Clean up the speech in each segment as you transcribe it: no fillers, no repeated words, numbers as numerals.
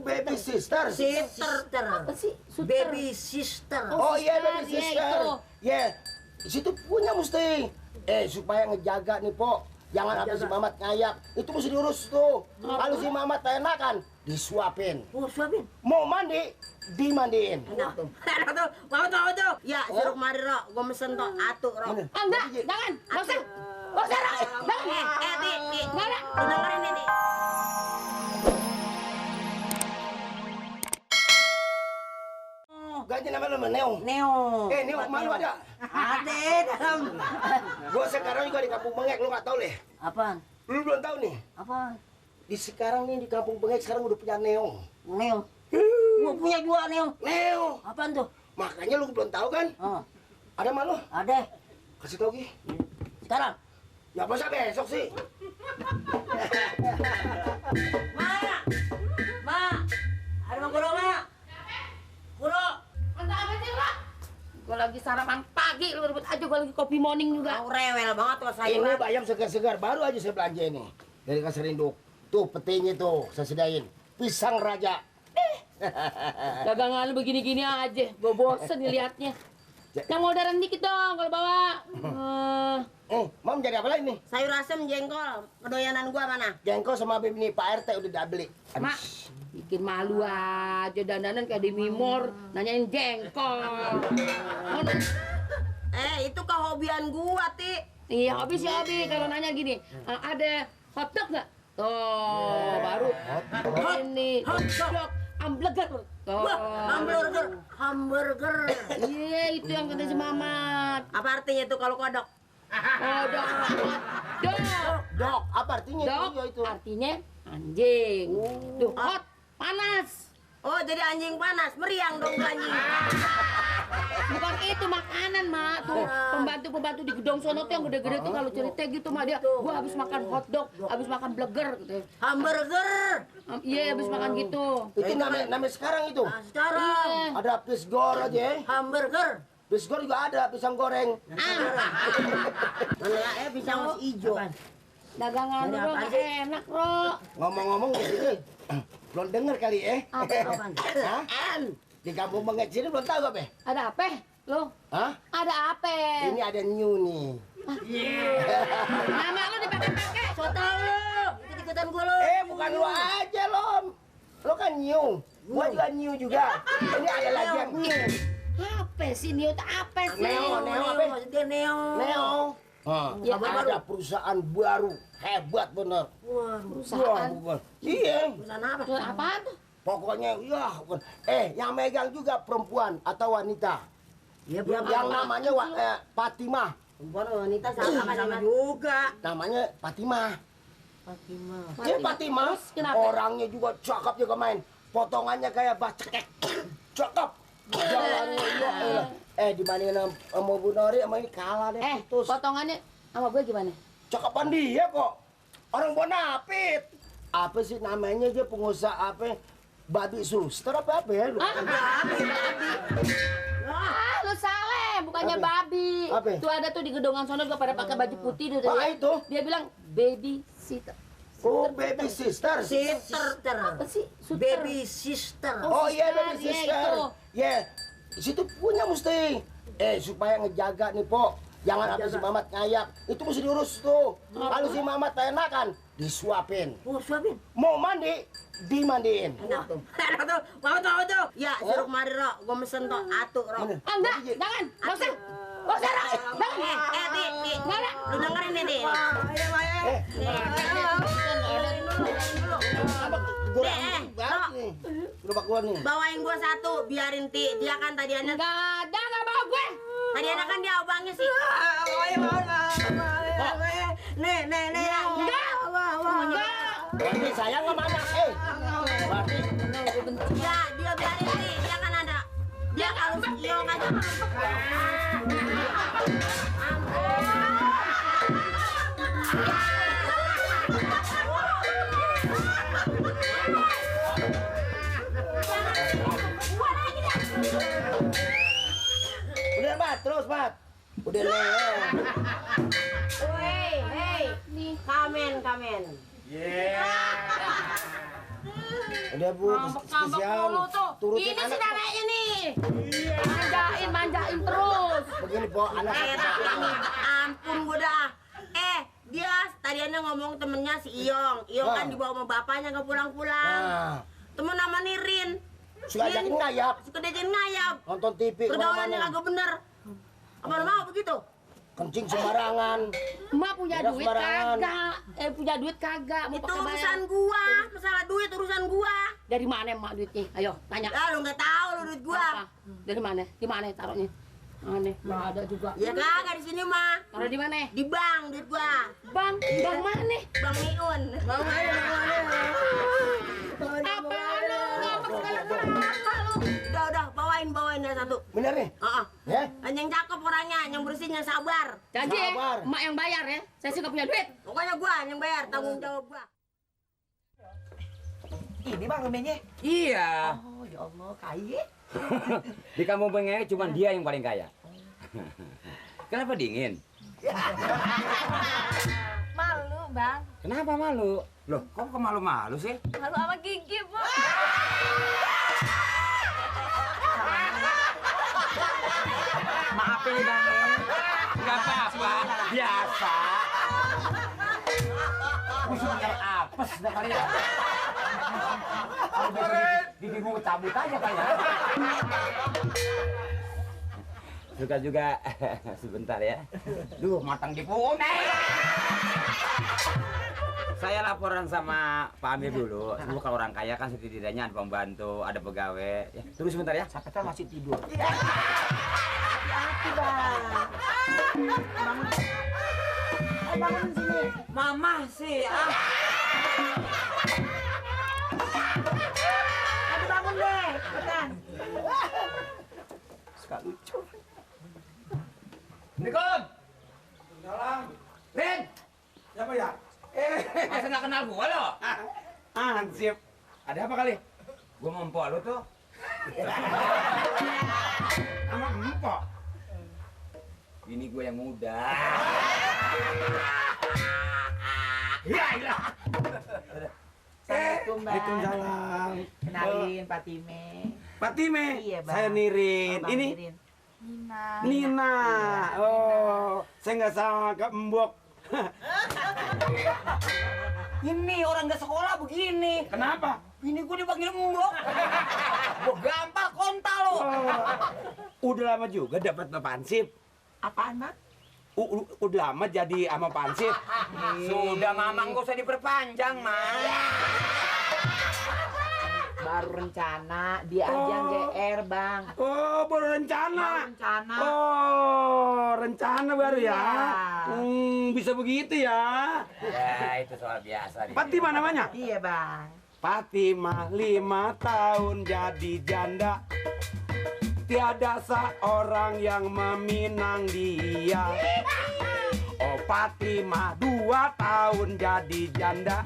baby sister. Sister. Apa sih? Baby sister. Oh iya, baby Iya, sister. itu. Ya, situ punya mesti. Supaya ngejaga nih, Po. Jangan sampai si Mamat ngayak. Itu mesti diurus tuh. Kalau si Mamat enakan, disuapin. Oh, suapin. Mau mandi, dimandiin. Enak tuh. Enak tuh. Mau tuh. Ya, suruh kemari, Ro. Gua mesen tuh atu, Ro. Mana? Enggak, jangan. Enggak usah. Enggak usah, Rak. Jangan. Ti. Enggak ada. Lu dengerin ini. Ganti nama lu, Neo. Neo. Neo, malu ada? Ada dalam. Gua sekarang juga di Kampung Bengek, lu nggak tahu deh. Apaan? Lu belum tahu nih. Apaan? Di sekarang nih di Kampung Bengek sekarang udah punya Neo. Neo. Gua punya dua Neo. Neo. Apaan tuh? Makanya lu belum tahu kan? Oh, Ada malu? ada. Kasih tau Gi. Sekarang. Ya masa besok sih? Ma. Ada Bang Guru, Ma. Guru. Enggak apa sih, Rak? Gua lagi sarapan pagi, lu ribut aja gua lagi kopi morning juga. Kau rewel banget tuh Ini sayuran. bayam segar-segar baru aja saya belanja ini. Dari Kasar Induk. Tuh petinya tuh saya sedain. Pisang raja. Dagangan lu begini-gini aja, gua bosen dilihatnya. Yang modern dikit dong kalau bawa. Mam jadi apa lagi nih? Sayur asem jengkol. Kedoyanan gua mana? Jengkol sama ini Pak RT udah dibeli. Mak, bikin malu aja dandanan kayak di Mimor, nanyain jengkol. Itu kehobian gua, Ti. Iya, habis ya habis kalau nanya gini, ada hotdog nggak? Tuh, baru ini hotdog ambleger. Wah, hamburger. Iya, itu yang kata si Mamat. Apa artinya tuh kalau kodok? Dog. Dok, apa artinya Dog itu? Ya itu. artinya anjing. Tuh, hot, panas. Oh, jadi anjing panas, meriang dong tuh anjing. Bukan itu makanan, Mak. Tuh, pembantu-pembantu di gedung sono tuh yang gede-gede tuh kalau cerita gitu, Mak, dia, gua habis makan hotdog, habis makan burger gitu. Hamburger. Iya, habis makan gitu. Itu namanya sekarang itu. Nah, sekarang Iya. Ada pisgor aja ya. hamburger. Pisgor juga ada, pisang goreng. Mana pisang masih hijau. Dagangan lu Apaan nggak sih? enak, Bro. Ngomong-ngomong gitu. Belum dengar kali ya? Apaan? Hah? Di Kampung Bengek sini belum tahu apa? Ada apa? Lu? Hah? Ada apa? Ini ada new nih. Nama lu dipakai-pakai. So tau lu, ikut-ikutan gua lu. Bukan lu aja, Lom. Lu kan new. Gua juga new juga. Ini ada lagi yang new. Apa sih Neo? Apa sih? Neo apa? Maksudnya Neo. Neo. Ya, Ada perusahaan baru. Hebat bener. Wah, Perusahaan. bukan. Iya. perusahaan apa? Perusahaan apaan tuh? Pokoknya, ya. Bukan. Yang megang juga perempuan atau wanita. Ya, Yang namanya Fatimah. perempuan wanita sama juga. Namanya Fatimah. Fatimah. Dia Fatimah. Kenapa? Orangnya juga cakep juga main. Potongannya kayak bacekek. Cakep. Jalannya ya. Dibandingin sama Bu Nori sama ini kalah deh. Putus. Potongannya sama gue gimana? Cakepan dia kok. Orang Bonapit. Apa sih namanya dia pengusaha apa? Babi suster apa ya? Lu? Lu salah, bukannya Apa? babi. Apa? Tuh ada tuh di gedongan sono juga pada pakai baju putih tuh. itu? Dia bilang baby sitter. Oh, baby sister. Sister. Apa sih? Suster. Baby sister. Oh iya, sister, baby iya, sister. itu. Ya, situ punya mesti. Supaya ngejaga nih, Po. Jangan sampai si Mamat ngayak. Itu mesti diurus tuh. Kalau si Mamat enakan, disuapin. Oh, suapin. Mau mandi, dimandiin. Enak tuh. Enak tuh. Mau tuh. Ya, suruh kemari, Ro. Gua mesen tuh atu, Ro. Mana? Enggak, jangan. Enggak usah. Enggak usah, Rak. Jangan. Ti. Enggak ada. Lu dengerin ini. Banget nih. Gerobak gua nih. Bawain gua satu, biarin Ti. Dia kan tadiannya Enggak mau gue. tadiannya kan dia obangnya sih. Nih. Enggak. Berarti sayang sama anak. Berarti Ya, dia biarin Ti. Dia kan ada. Dia kalau iyo kan. udah, Mat. Terus, Mat. Udah lewat. Hey, kamen. Udah Bu, Ngambek-ngambek kesian. mulu tuh. Turutin Ini si anak. namanya nih. Manjain terus. Begini Po, anak. Ampun gue dah. Dia tadinya ngomong temennya si Iyong. Iyong kan dibawa sama bapaknya nggak pulang-pulang. Nah, Temen nama Nirin. suka ajakin ngayap, Suka diajakin ngayap. nonton TV Pergaulannya kemana-mana. kagak bener. Apa lu mau begitu? Kencing sembarangan. Emak punya Udah duit sembarangan. kagak? Punya duit kagak? Mau Itu pakai bayar. urusan gua. Masalah duit urusan gua. Dari mana emak duitnya? Ayo, tanya. Ya lu nggak tahu lu duit gua. Apa? Dari mana? Di mana taruhnya? Aneh, nggak ada juga. Ya kagak di sini mah. Taruh di mana? Di bank duit gua. Bang mana? Bang Miun. Bang Miun. Apaan lu? Ngapa segala apa lu? Udah, bawain ya satu. Bener nih? Heeh. Ya? Yang cakep orangnya, yang bersihnya sabar. Janji ya, Sabar. emak yang bayar ya. Saya sih nggak punya duit. Pokoknya gua yang bayar, tanggung jawab gua. Ini bang rumahnya. Iya. Oh ya Allah, kaya. Di kampung Bengek cuma dia yang paling kaya. Kenapa dingin? Malu, Bang. Kenapa malu? Loh, kok malu-malu sih? Malu sama gigi, Bu. Maafin nih bang ya. Enggak apa-apa, biasa. Bisa nyari apes dah kali ya. Kalau besok gigi gua cabut aja kali ya. Suka juga sebentar ya. Duh, matang di puneng. Saya laporan sama Pak Amir dulu. Dulu kalau orang kaya kan setidaknya ada pembantu, ada pegawai. Ya, tunggu sebentar ya. Siapa tahu masih tidur. Hati bang. Bangun sini. Mama sih. Aduh bangun deh, cepetan. Suka lucu. Assalamualaikum. Salam. Rin, Siapa ya? masa nggak kenal gua lo? Ansip. Ada apa kali? Gua mau empok lu tuh. Sama empok. Ini gua yang muda. Iya, iya. Assalamualaikum bang. Waalaikumsalam. Kenalin Patime. Fatime. Iya, Bang. Saya Nirin. Oh, Bang Ini Nirin. Nina. Nina. Oh, saya nggak sama ke Embok. Ini orang gak sekolah begini. Kenapa? Ini gue dipanggil embok. Gue gampang kontal lo. Oh, udah lama juga dapat Bapak Ansip. Apaan bang? Udah lama jadi sama Pak Ansip. Sudah mamang gak usah diperpanjang, Mang. Baru rencana, dia aja yang GR bang. Oh, baru rencana. Baru rencana. Oh, rencana baru ya. Iya. Bisa begitu ya. Ya, itu soal biasa. Fatima namanya? Iya bang. Fatimah 5 tahun jadi janda. Tiada seorang yang meminang dia. Oh Fatimah 2 tahun jadi janda.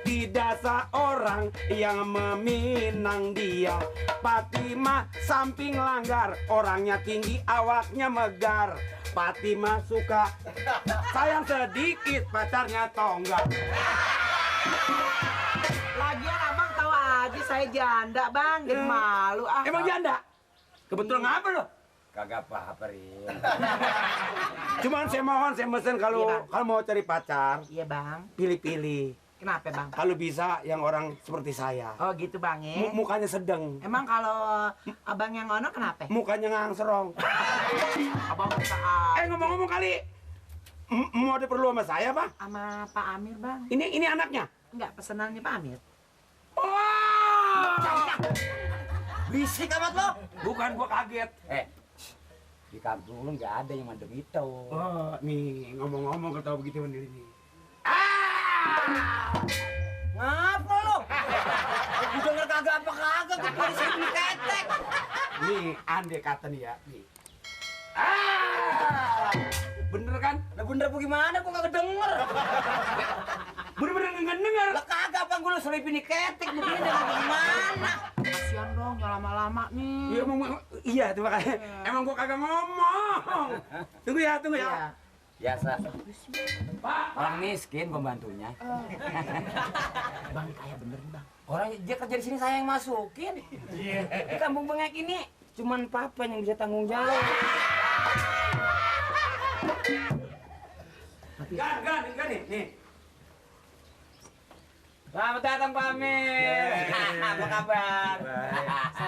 Tidak seorang yang meminang dia. Fatimah samping langgar, orangnya tinggi, awaknya megar. Fatimah suka sayang sedikit, pacarnya tonggak. Lagian abang tahu aja saya janda bang. Jadi malu ah. Emang janda? Kebetulan ngapa lo? Kagak apa-apa, Rin. Cuman saya mohon, saya mesen kalau Iya, Bang. mau cari pacar, Iya bang. pilih-pilih. Kenapa bang? Kalau bisa yang orang seperti saya. Oh gitu bang ya. Mukanya sedang, Emang kalau abang yang ngono kenapa? mukanya ngangserong. Abang bisa Ngomong-ngomong kali, mau ada perlu sama saya, Bang? sama Pak Amir bang. Ini anaknya. Enggak pesenannya Pak Amir. Wah! Bisik amat lo. Bukan gua kaget. Di kampung lu nggak ada yang mandem itu. Oh, nih ngomong-ngomong ketawa begitu sendiri nih. Ngapa lo? Gue denger kagak apa-kagak gue pada sini ketek. Nih, andai kata nih ya. Nih. Bener kan? Lah bener apa gimana? Gue kagak denger. Bener-bener nggak denger. Lah kagak apa gue lu selipin ketek begini gimana? Kasian dong, jangan lama-lama nih. Iya, iya tuh makanya. Emang gua kagak ngomong. Tunggu ya, tunggu ya. Iya. Biasa. Orang miskin pembantunya. Bang kaya bener nih bang. Orang dia kerja di sini saya yang masukin. Di kampung bengek ini cuman papa yang bisa tanggung jawab. Gan nih. Selamat datang Pak Amir. Apa kabar?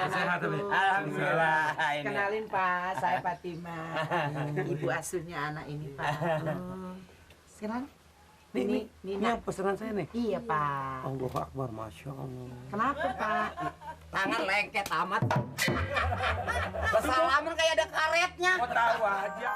Sehat tapi. Alhamdulillah. Ini. Kenalin Pak, saya Fatima. Ibu asuhnya anak ini Pak. Sekarang ini Yang pesanan saya nih. iya Pak. Allahu Akbar, Masya Allah. Kenapa Pak? Tangan lengket amat. Bersalaman kayak ada karetnya. Kau tahu aja.